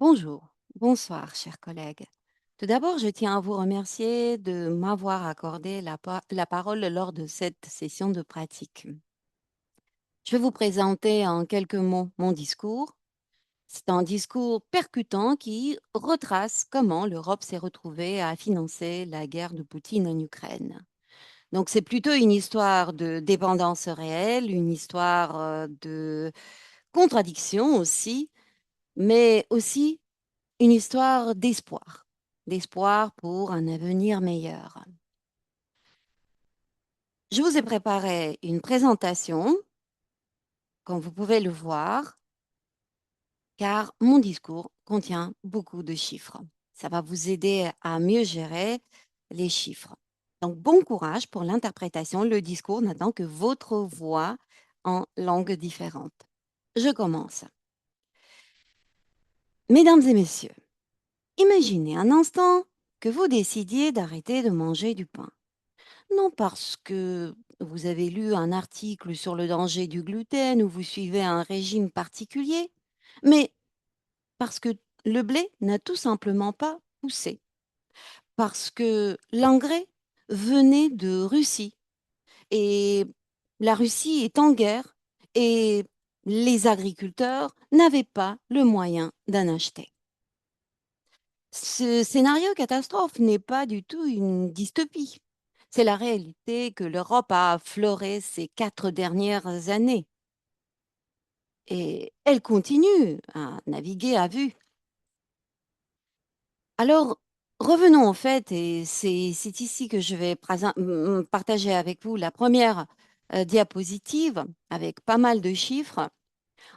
Bonjour, bonsoir, chers collègues. Tout d'abord, je tiens à vous remercier de m'avoir accordé la parole lors de cette session de pratique. Je vais vous présenter en quelques mots mon discours. C'est un discours percutant qui retrace comment l'Europe s'est retrouvée à financer la guerre de Poutine en Ukraine. Donc c'est plutôt une histoire de dépendance réelle, une histoire de contradiction aussi, mais aussi une histoire d'espoir, d'espoir pour un avenir meilleur. Je vous ai préparé une présentation, comme vous pouvez le voir, car mon discours contient beaucoup de chiffres. Ça va vous aider à mieux gérer les chiffres. Donc, bon courage pour l'interprétation. Le discours n'attend que votre voix en langue différente. Je commence. Mesdames et messieurs, imaginez un instant que vous décidiez d'arrêter de manger du pain. Non parce que vous avez lu un article sur le danger du gluten ou vous suivez un régime particulier, mais parce que le blé n'a tout simplement pas poussé, parce que l'engrais venait de Russie et la Russie est en guerre et les agriculteurs n'avaient pas le moyen d'en acheter. Ce scénario catastrophe n'est pas du tout une dystopie. C'est la réalité que l'Europe a affleurée ces 4 dernières années et elle continue à naviguer à vue. Alors, revenons en fait et c'est ici que je vais partager avec vous la première, diapositive avec pas mal de chiffres.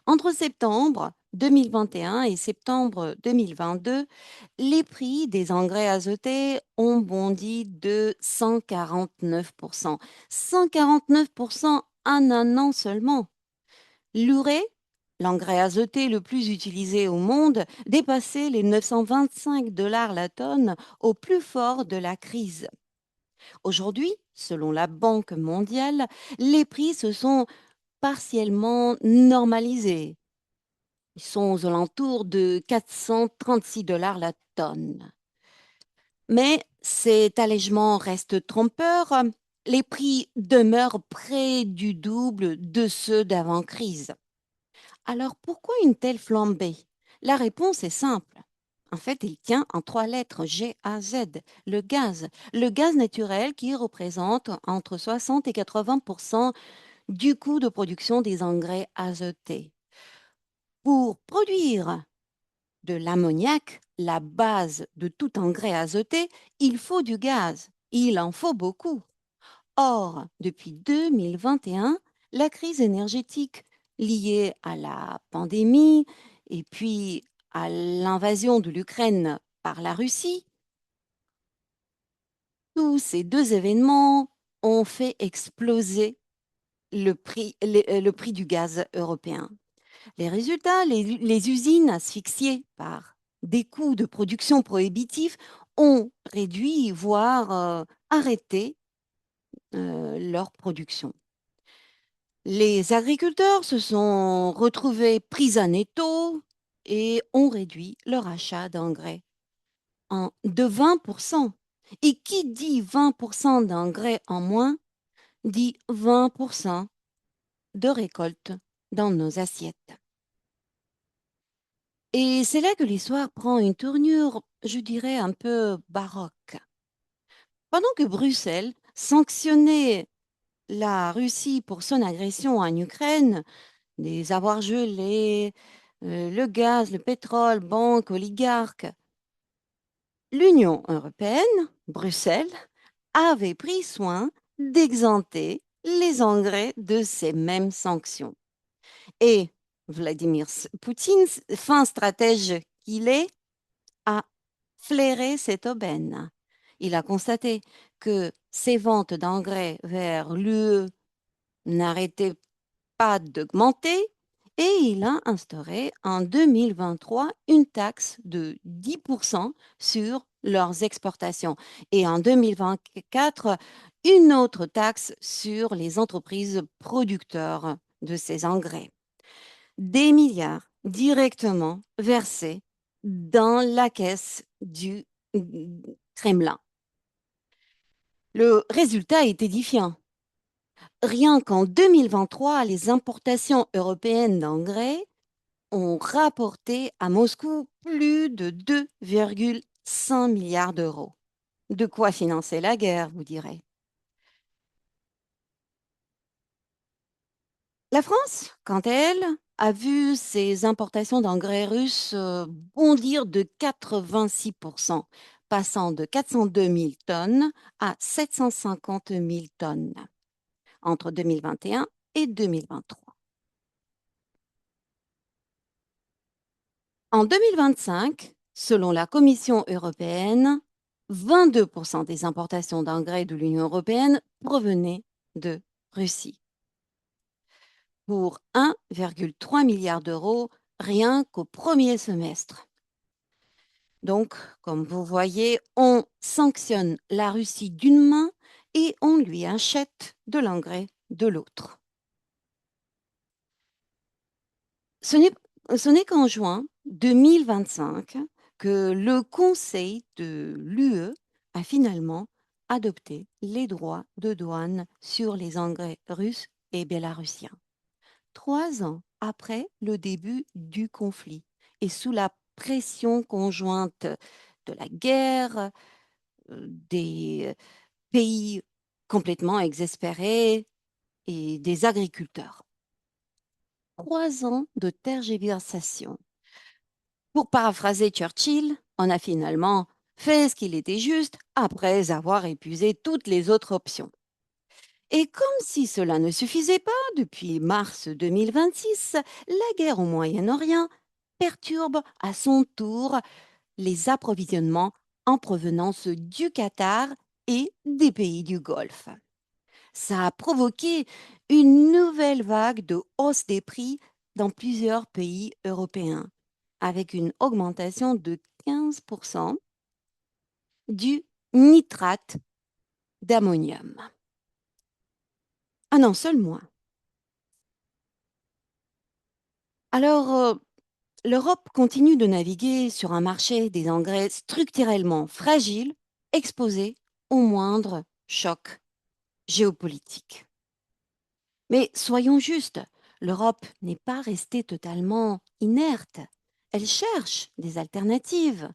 Entre septembre 2021 et septembre 2022, les prix des engrais azotés ont bondi de 149%. 149% en un an seulement. L'urée, l'engrais azoté le plus utilisé au monde, dépassait les 925 dollars la tonne au plus fort de la crise. Aujourd'hui, selon la Banque mondiale, les prix se sont partiellement normalisés. Ils sont aux alentours de 436 dollars la tonne. Mais cet allègement reste trompeur. Les prix demeurent près du double de ceux d'avant-crise. Alors pourquoi une telle flambée? La réponse est simple. En fait, il tient en 3 lettres, GAZ, le gaz. Le gaz naturel qui représente entre 60 et 80% du coût de production des engrais azotés. Pour produire de l'ammoniac, la base de tout engrais azoté, il faut du gaz. Il en faut beaucoup. Or, depuis 2021, la crise énergétique liée à la pandémie et puis à l'invasion de l'Ukraine par la Russie, tous ces deux événements ont fait exploser le prix du gaz européen. Les résultats, les usines asphyxiées par des coûts de production prohibitifs ont réduit, voire arrêté leur production. Les agriculteurs se sont retrouvés pris en étau et ont réduit leur achat d'engrais de 20%. Et qui dit 20% d'engrais en moins, dit 20% de récolte dans nos assiettes. Et c'est là que l'histoire prend une tournure, je dirais, un peu baroque. Pendant que Bruxelles sanctionnait la Russie pour son agression en Ukraine, des avoirs gelés, le gaz, le pétrole, banques, oligarques, l'Union européenne, Bruxelles, avait pris soin d'exenter les engrais de ces mêmes sanctions. Et Vladimir Poutine, fin stratège qu'il est, a flairé cette aubaine. Il a constaté que ces ventes d'engrais vers l'UE n'arrêtaient pas d'augmenter et il a instauré en 2023 une taxe de 10% sur leurs exportations et en 2024 une autre taxe sur les entreprises producteurs de ces engrais. Des milliards directement versés dans la caisse du Kremlin. Le résultat est édifiant. Rien qu'en 2023, les importations européennes d'engrais ont rapporté à Moscou plus de 2,5 milliards d'euros. De quoi financer la guerre, vous direz. La France, quant à elle, a vu ses importations d'engrais russes bondir de 86%, passant de 402 000 tonnes à 750 000 tonnes entre 2021 et 2023. En 2025, selon la Commission européenne, 22% des importations d'engrais de l'Union européenne provenaient de Russie, pour 1,3 milliard d'euros rien qu'au premier semestre. Donc, comme vous voyez, on sanctionne la Russie d'une main et on lui achète de l'engrais de l'autre. Ce n'est ce n'est qu'en juin 2025 que le Conseil de l'UE a finalement adopté les droits de douane sur les engrais russes et bélarussiens. 3 ans après le début du conflit et sous la pression conjointe de la guerre, des pays complètement exaspérés et des agriculteurs. 3 ans de tergiversation. Pour paraphraser Churchill, on a finalement fait ce qu'il était juste après avoir épuisé toutes les autres options. Et comme si cela ne suffisait pas, depuis mars 2026, la guerre au Moyen-Orient perturbe à son tour les approvisionnements en provenance du Qatar et des pays du Golfe. Ça a provoqué une nouvelle vague de hausse des prix dans plusieurs pays européens, avec une augmentation de 15% du nitrate d'ammonium. Ah non, seulement. Alors, l'Europe continue de naviguer sur un marché des engrais structurellement fragile, exposé au moindre choc géopolitique. Mais soyons justes, l'Europe n'est pas restée totalement inerte. Elle cherche des alternatives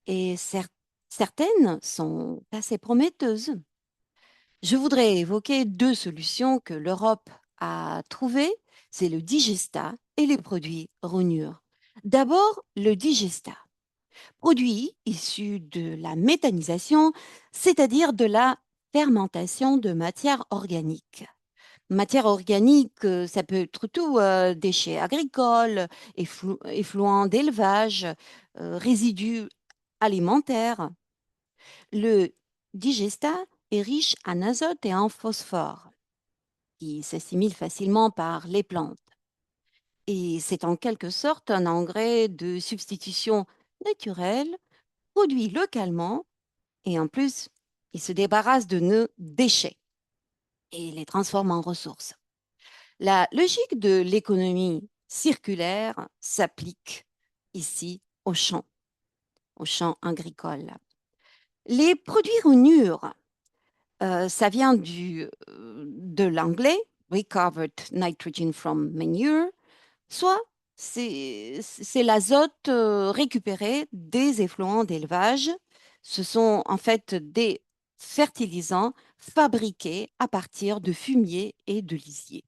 et certaines sont assez prometteuses. Je voudrais évoquer 2 solutions que l'Europe a trouvées, c'est le digesta et les produits rognures. D'abord, le digesta, produit issu de la méthanisation, c'est-à-dire de la fermentation de matière organique. Matière organique, ça peut être tout, déchets agricoles, effluents d'élevage, résidus alimentaires. Le digesta est riche en azote et en phosphore, qui s'assimilent facilement par les plantes. Et c'est en quelque sorte un engrais de substitution naturelle, produit localement, et en plus, il se débarrasse de nos déchets et les transforme en ressources. La logique de l'économie circulaire s'applique ici aux champs agricoles. Les produits rognures, ça vient de l'anglais recovered nitrogen from manure, soit c'est l'azote récupéré des effluents d'élevage. Ce sont en fait des fertilisants fabriqués à partir de fumier et de lisier.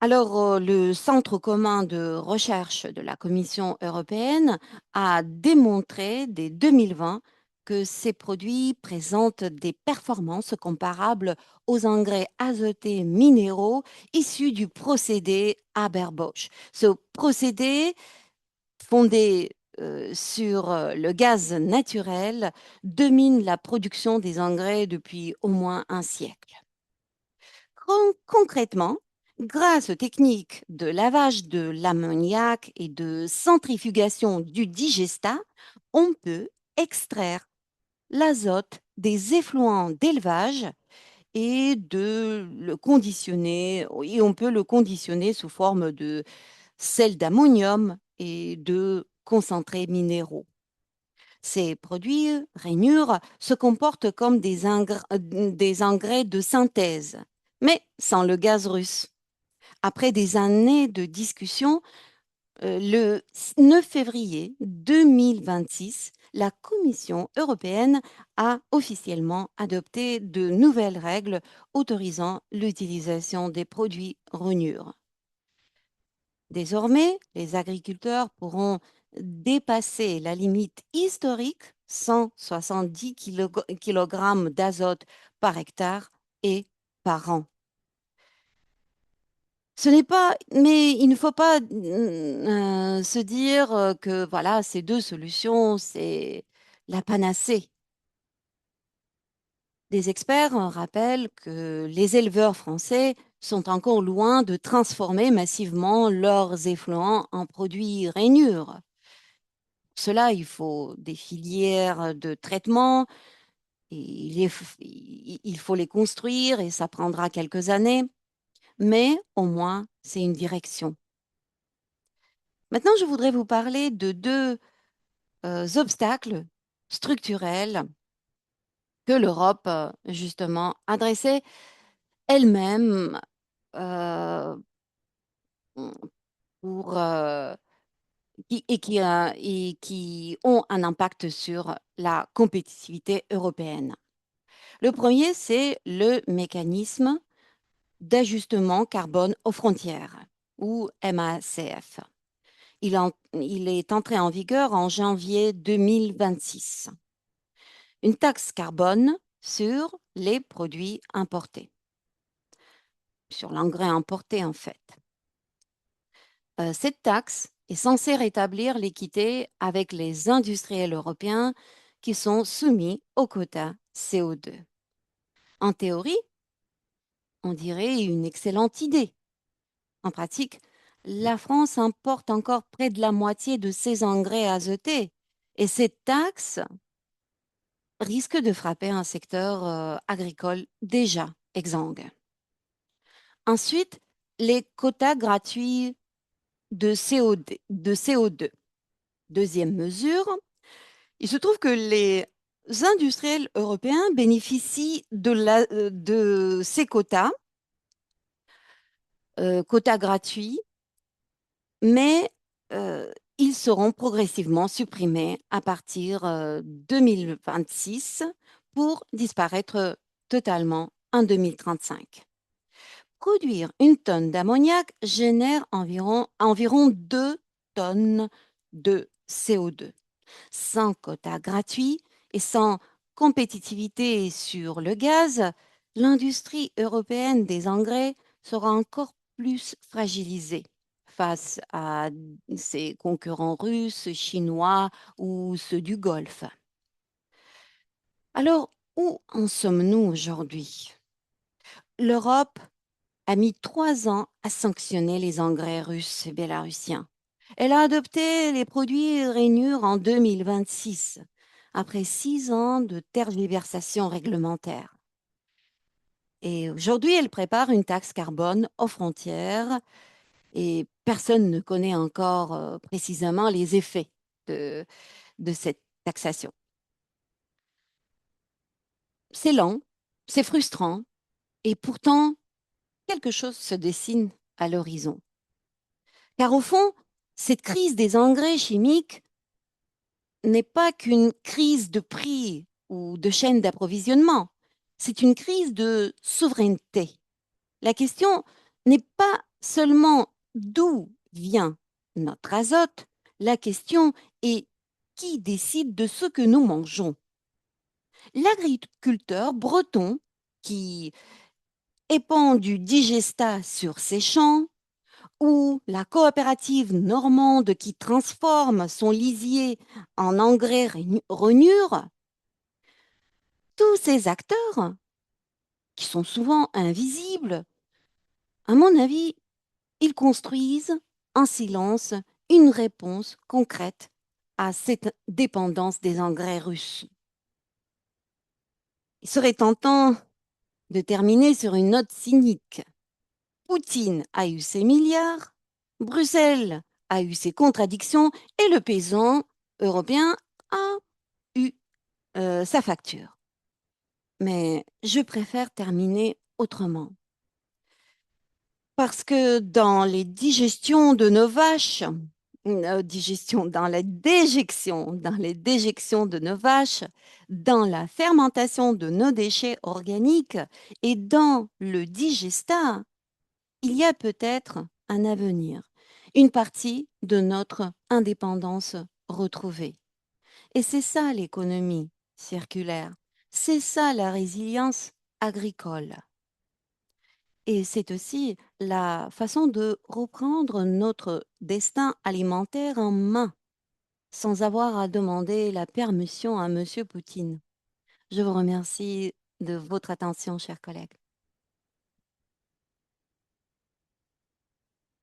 Alors, le Centre commun de recherche de la Commission européenne a démontré dès 2020 que ces produits présentent des performances comparables aux engrais azotés minéraux issus du procédé Haber-Bosch. Ce procédé, fondé sur le gaz naturel, domine la production des engrais depuis au moins un siècle. Concrètement, grâce aux techniques de lavage de l'ammoniac et de centrifugation du digestat, on peut extraire l'azote des effluents d'élevage et on peut le conditionner sous forme de celle d'ammonium et de concentrés minéraux. Ces produits rainures se comportent comme des engrais de synthèse, mais sans le gaz russe. Après des années de discussions, le 9 février 2026, la Commission européenne a officiellement adopté de nouvelles règles autorisant l'utilisation des produits rainures. Désormais, les agriculteurs pourront dépasser la limite historique 170 kg d'azote par hectare et par an. Ce n'est pas, mais il ne faut pas se dire que voilà, ces deux solutions, c'est la panacée. Des experts rappellent que les éleveurs français sont encore loin de transformer massivement leurs effluents en produits rainures. Pour cela, il faut des filières de traitement, et il faut les construire et ça prendra quelques années, mais au moins, c'est une direction. Maintenant, je voudrais vous parler de deux obstacles structurels que l'Europe, justement, a dressés elle-même euh, pour, et qui ont un impact sur la compétitivité européenne. Le premier, c'est le mécanisme d'ajustement carbone aux frontières, ou MACF. Il est entré en vigueur en janvier 2026. Une taxe carbone sur les produits importés, sur l'engrais importé en fait. Cette taxe est censée rétablir l'équité avec les industriels européens qui sont soumis au quota CO2. En théorie, on dirait une excellente idée. En pratique, la France importe encore près de la moitié de ses engrais azotés et cette taxe risque de frapper un secteur agricole déjà exsangue. Ensuite, les quotas gratuits de CO2. Deuxième mesure, il se trouve que les industriels européens bénéficient de ces quotas gratuits, mais ils seront progressivement supprimés à partir 2026 pour disparaître totalement en 2035. Produire une tonne d'ammoniac génère environ 2 tonnes de CO2. Sans quota gratuit et sans compétitivité sur le gaz, l'industrie européenne des engrais sera encore plus fragilisée face à ses concurrents russes, chinois ou ceux du Golfe. Alors, où en sommes-nous aujourd'hui? L'Europe a mis 3 ans à sanctionner les engrais russes et bélarussiens. Elle a adopté les produits rainures en 2026, après 6 ans de tergiversation réglementaire. Et aujourd'hui, elle prépare une taxe carbone aux frontières et personne ne connaît encore précisément les effets de, de cette taxation. C'est lent, c'est frustrant et pourtant, quelque chose se dessine à l'horizon. Car au fond, cette crise des engrais chimiques n'est pas qu'une crise de prix ou de chaîne d'approvisionnement, c'est une crise de souveraineté. La question n'est pas seulement d'où vient notre azote, la question est qui décide de ce que nous mangeons. L'agriculteur breton qui épand du digestat sur ses champs, ou la coopérative normande qui transforme son lisier en engrais rainure, tous ces acteurs, qui sont souvent invisibles, à mon avis, ils construisent en silence une réponse concrète à cette dépendance des engrais russes. Il serait tentant de terminer sur une note cynique. Poutine a eu ses milliards, Bruxelles a eu ses contradictions et le paysan européen a eu sa facture. Mais je préfère terminer autrement. Parce que dans les digestions de nos vaches, dans les déjections de nos vaches, dans la fermentation de nos déchets organiques et dans le digestat, il y a peut-être un avenir, une partie de notre indépendance retrouvée. Et c'est ça l'économie circulaire, c'est ça la résilience agricole. Et c'est aussi la façon de reprendre notre destin alimentaire en main, sans avoir à demander la permission à Monsieur Poutine. Je vous remercie de votre attention, chers collègues.